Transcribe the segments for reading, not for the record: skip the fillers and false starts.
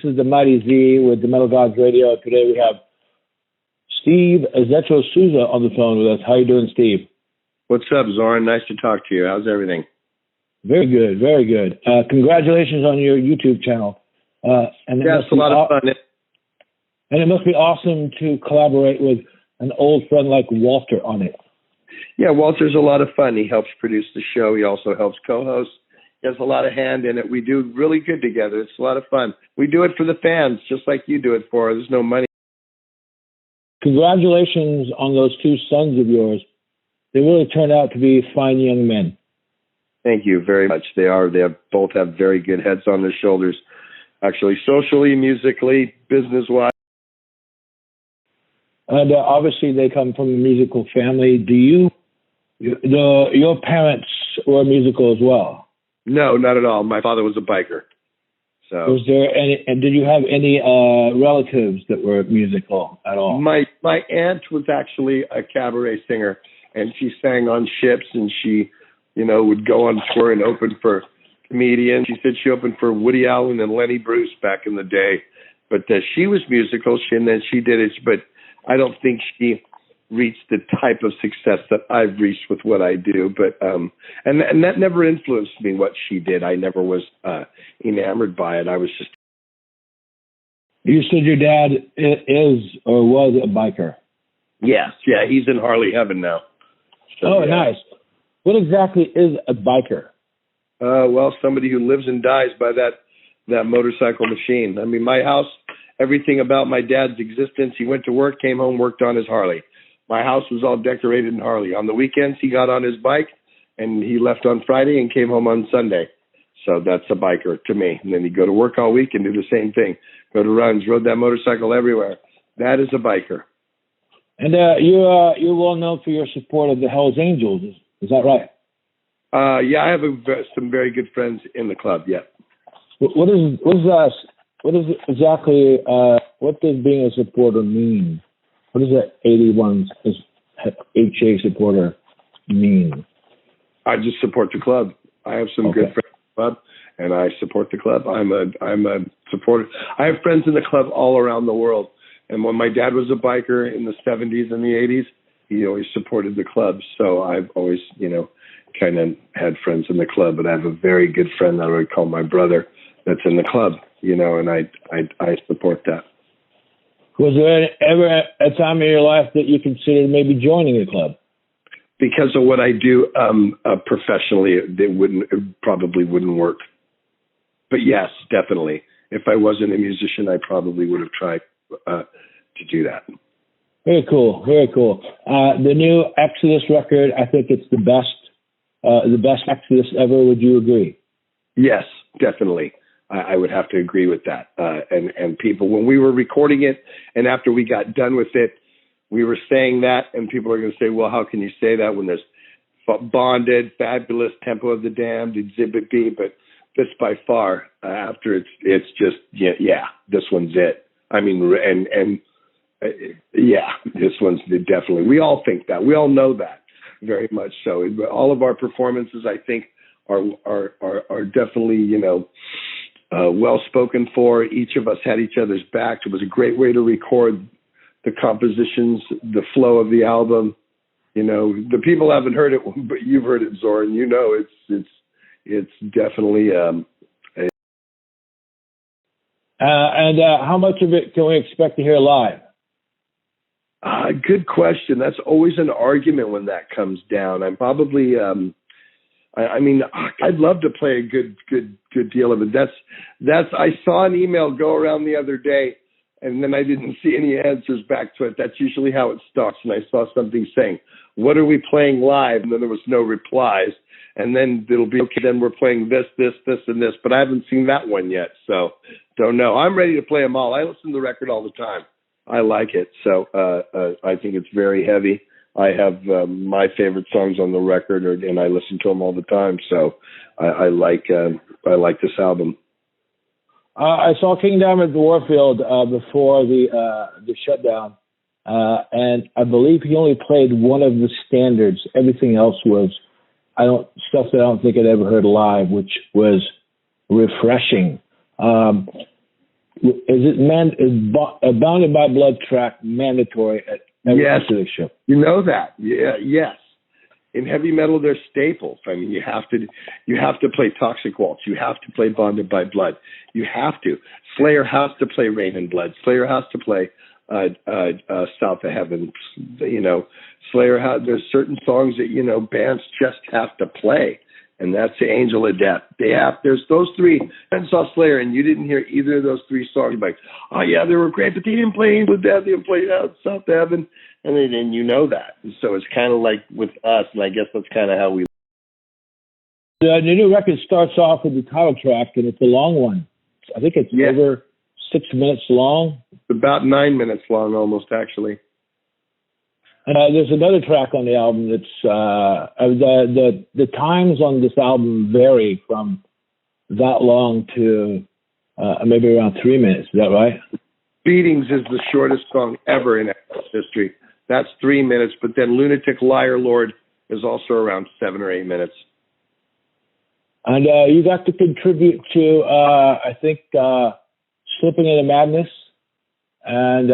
This is the Mighty Z with the Metal Gods Radio. Today we have Steve Zetro Souza on the phone with us. How you doing, Steve? What's up, Zoran? Nice to talk to you. How's everything? Very good, very good. Congratulations on your YouTube channel. It's a lot of fun. And it must be awesome to collaborate with an old friend like Walter on it. Yeah, Walter's a lot of fun. He helps produce the show. He also helps co-host. He has a lot of hand in it. We do really good together. It's a lot of fun. We do it for the fans, just like you do it for. There's no money. Congratulations on those two sons of yours. They really turned out to be fine young men. Thank you very much. They are. They both have very good heads on their shoulders, actually, socially, musically, business-wise. And obviously, they come from a musical family. Your parents were musical as well? No, not at all. My father was a biker. So, was there any? And did you have any relatives that were musical at all? My aunt was actually a cabaret singer, and she sang on ships, and she, would go on tour and open for comedians. She said she opened for Woody Allen and Lenny Bruce back in the day, but she was musical, and then she did it, but I don't think she reached the type of success that I've reached with what I do. But and that never influenced me, what she did. I never was enamored by it. I was just. You said your dad is or was a biker. Yes, yeah, he's in Harley heaven now. So, oh, yeah. Nice. What exactly is a biker? Well, somebody who lives and dies by that motorcycle machine. I mean, my house, everything about my dad's existence, he went to work, came home, worked on his Harley. My house was all decorated in Harley. On the weekends, he got on his bike, and he left on Friday and came home on Sunday. So that's a biker to me. And then he'd go to work all week and do the same thing. Go to runs, rode that motorcycle everywhere. That is a biker. And you're well known for your support of the Hells Angels. Is that right? Yeah, I have some very good friends in the club. Yeah. What does exactly what does being a supporter mean? What does that 81 HA supporter mean? I just support the club. I have some good friends in the club, and I support the club. I'm a supporter. I have friends in the club all around the world. And when my dad was a biker in the 70s and the 80s, he always supported the club. So I've always, kind of had friends in the club. But I have a very good friend that I would call my brother that's in the club, and I support that. Was there ever a time in your life that you considered maybe joining a club? Because of what I do professionally, it probably wouldn't work. But yes, definitely. If I wasn't a musician, I probably would have tried to do that. Very cool, very cool. The new Exodus record, I think it's the best Exodus ever. Would you agree? Yes, definitely. I would have to agree with that. And people, when we were recording it and after we got done with it, we were saying that, and people are going to say, well, how can you say that when there's Bonded, Fabulous, Tempo of the Damned, Exhibit B, but this by far, after it's just, yeah, this one's it. I mean, yeah, this one's definitely, we all think that. We all know that very much so. All of our performances, I think, are definitely, well spoken for. Each of us had each other's back. It was a great way to record the compositions, the flow of the album. The people haven't heard it, but you've heard it, Zoran. It's definitely. And how much of it can we expect to hear live? Good question. That's always an argument when that comes down. I'm probably. I mean, I'd love to play a good deal of it. I saw an email go around the other day, and then I didn't see any answers back to it. That's usually how it starts. And I saw something saying, "What are we playing live?" And then there was no replies. And then it'll be, okay, then we're playing this, and this. But I haven't seen that one yet, so don't know. I'm ready to play them all. I listen to the record all the time. I like it. So I think it's very heavy. I have my favorite songs on the record, and I listen to them all the time. So I like this album. I saw King Diamond at the Warfield before the shutdown, and I believe he only played one of the standards. Everything else was stuff that I don't think I'd ever heard live, which was refreshing. a Bounded by Blood track mandatory at every music show? You know that. Yeah, yes. In heavy metal, they're staples. I mean, you have to play Toxic Waltz. You have to play Bonded by Blood. You have to. Slayer has to play Rain and Blood. Slayer has to play South of Heaven. You know, there's certain songs that, bands just have to play. And that's the Angel of Death. There's those three. I saw Slayer, and you didn't hear either of those three songs. Like, oh yeah, they were great, but they didn't play Angel of Death. They didn't play South of Heaven, and you know that. And so it's kind of like with us, and I guess that's kind of how we. The new record starts off with the title track, and it's a long one. I think it's over 6 minutes long. It's about 9 minutes long, almost, actually. There's another track on the album that's the times on this album vary from that long to maybe around 3 minutes. Is that right? Beatings is the shortest song ever in history. That's 3 minutes, but then Lunatic Liar Lord is also around 7 or 8 minutes. And you got to contribute to, I think, Slipping into Madness and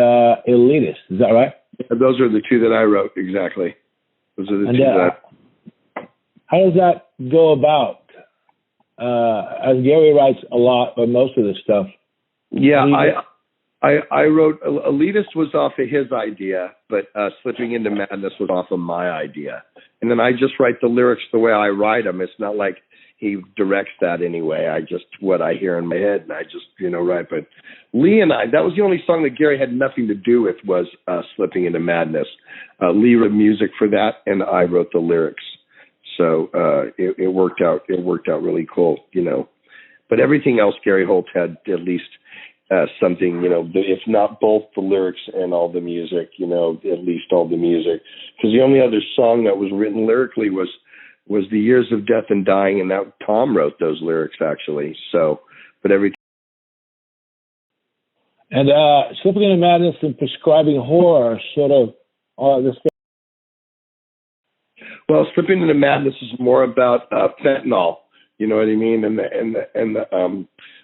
Elitist. Is that right? Those are the two that I wrote, exactly. Those are the two that how does that go about? As Gary writes a lot, or most of the stuff. Yeah, I wrote, Elitist was off of his idea, but Slipping into Madness was off of my idea. And then I just write the lyrics the way I write them. It's not like he directs that anyway. I just, what I hear in my head, and I just, write. But Lee and I, that was the only song that Gary had nothing to do with, was Slipping into Madness. Lee wrote music for that, and I wrote the lyrics. So it worked out. It worked out really cool, But everything else, Gary Holt had at least something, if not both the lyrics and all the music, at least all the music. Because the only other song that was written lyrically was The Years of Death and Dying, and that Tom wrote those lyrics, actually. So, but everything. And Slipping into Madness and Prescribing Horror sort of are the same. Well, Slipping into Madness is more about fentanyl, you know what I mean, and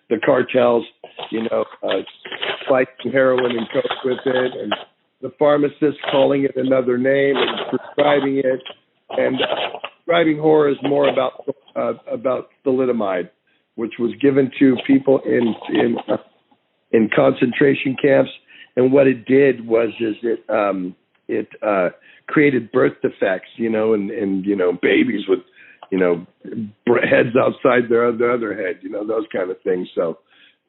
the cartels, spicing heroin and coke with it, and the pharmacist calling it another name and prescribing it, and Prescribing Horror is more about thalidomide, which was given to people in concentration camps, and what it did was it created birth defects, and babies with heads outside their other head, those kind of things. So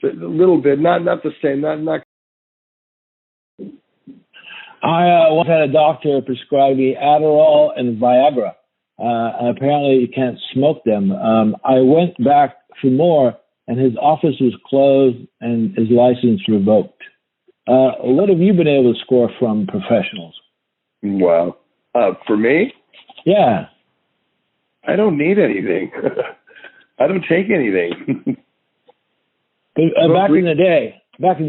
a little bit, not the same, not. I once had a doctor prescribe me Adderall and Viagra. And apparently you can't smoke them. I went back for more, and his office was closed and his license revoked. What have you been able to score from professionals? Wow. For me? Yeah. I don't need anything. I don't take anything. But, back in the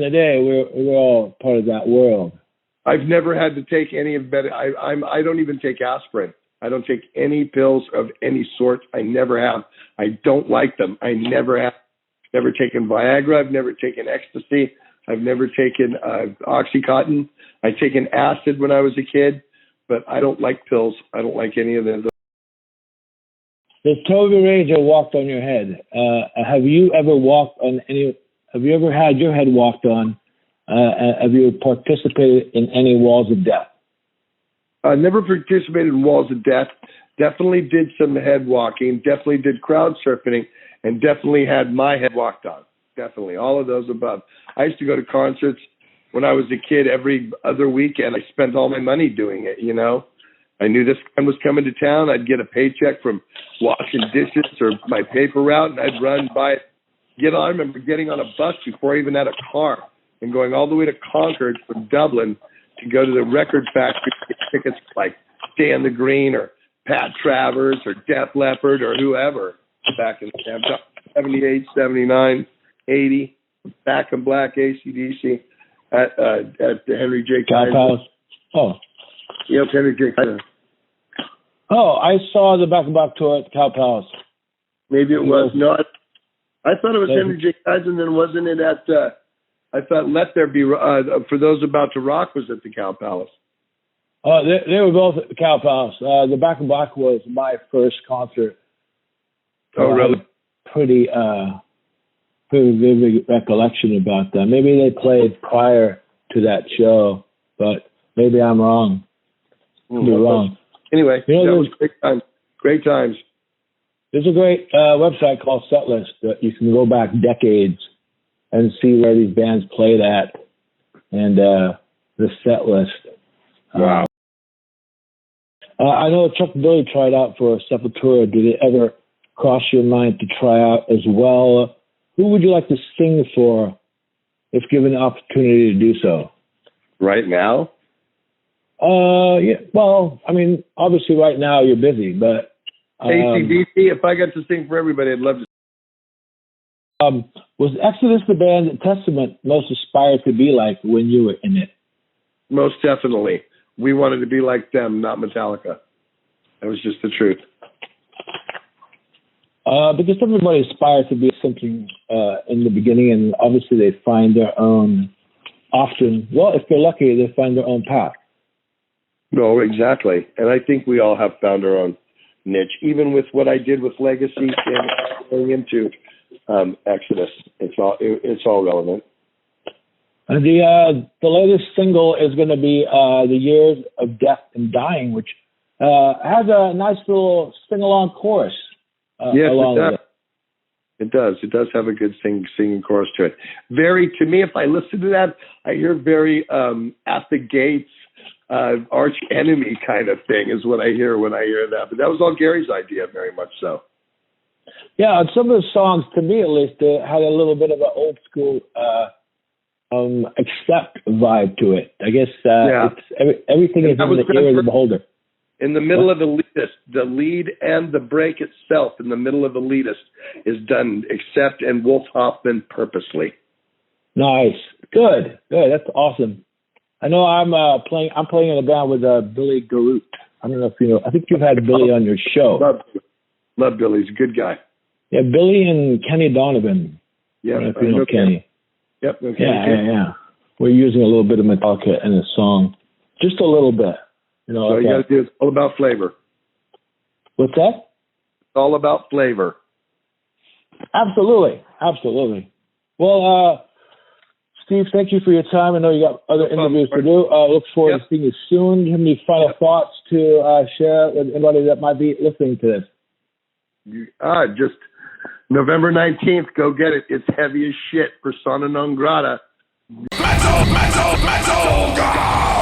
day, we were all part of that world. I've never had to take any of that. I don't even take aspirin. I don't take any pills of any sort. I never have. I don't like them. I never have. Never taken Viagra. I've never taken ecstasy. I've never taken Oxycontin. I've taken acid when I was a kid, but I don't like pills. I don't like any of them. Does Toby Ranger walked on your head? Have you ever walked on any? Have you ever had your head walked on? Have you participated in any walls of death? I never participated in walls of death. Definitely did some head walking. Definitely did crowd surfing, and definitely had my head walked on. Definitely all of those above. I used to go to concerts when I was a kid every other weekend. I spent all my money doing it. I knew this time was coming to town. I'd get a paycheck from washing dishes or my paper route, and I'd run by, I remember getting on a bus before I even had a car and going all the way to Concord from Dublin to go to the record factory to get tickets like Stan the Green or Pat Travers or Def Leppard or whoever back in the 78, 79, 80, Back in Black, AC/DC at the Henry J. Kaiser. Oh. Yep, Henry J. Kaiser. Oh, I saw the Back in Black tour at Cow Palace. Maybe it was. No, I thought it was Henry J. Kaiser, and then wasn't it at I thought Let There Be, For Those About to Rock was at the Cow Palace. They were both at the Cow Palace. The Back in Black was my first concert. Oh, really? Pretty vivid recollection about that. Maybe they played prior to that show, but maybe I'm wrong. Could be wrong. Anyway, that was great times. Great times. There's a great website called Setlist that you can go back decades and see where these bands played at, and the set list. Wow. I know Chuck Billy tried out for Sepultura. Did it ever cross your mind to try out as well? Who would you like to sing for if given the opportunity to do so? Right now? Yeah. Well, I mean, obviously right now you're busy, but AC/DC, if I got to sing for everybody, I'd love to. Was Exodus the band that Testament most aspired to be like when you were in it? Most definitely. We wanted to be like them, not Metallica. That was just the truth. Because everybody aspires to be something in the beginning, and obviously they find their own, often, well, if they're lucky, they find their own path. No, exactly. And I think we all have found our own niche, even with what I did with Legacy and going into Exodus. It's all relevant. The latest single is going to be The Years of Death and Dying, which has a nice little sing-along chorus. Yes, it does. It does. It does have a good singing chorus to it. Very, to me, if I listen to that, I hear very At the Gates, arch enemy kind of thing is what I hear when I hear that. But that was all Gary's idea, very much so. Yeah, and some of the songs, to me at least, had a little bit of an old school Accept vibe to it. I guess it's everything is in the ear of the beholder. In the middle of Elitist, the lead and the break itself in the middle of Elitist is done Accept and Wolf Hoffman purposely. Nice. Good. That's awesome. I know I'm playing in a band with Billy Garut. I don't know if you know. I think you've had Billy on your show. Love Billy. He's a good guy. Yeah, Billy and Kenny Donovan. Yeah, I don't know if you know Kenny. Yep. Okay. Yeah. We're using a little bit of Metallica in the song, just a little bit. You know. So you got to do it's all about flavor. What's that? It's all about flavor. Absolutely. Well, Steve, thank you for your time. I know you got other interviews to do. Look forward to seeing you soon. Do you have any final thoughts to share with anybody that might be listening to this? Just November 19th, go get it. It's heavy as shit. Persona non grata. Metal, God!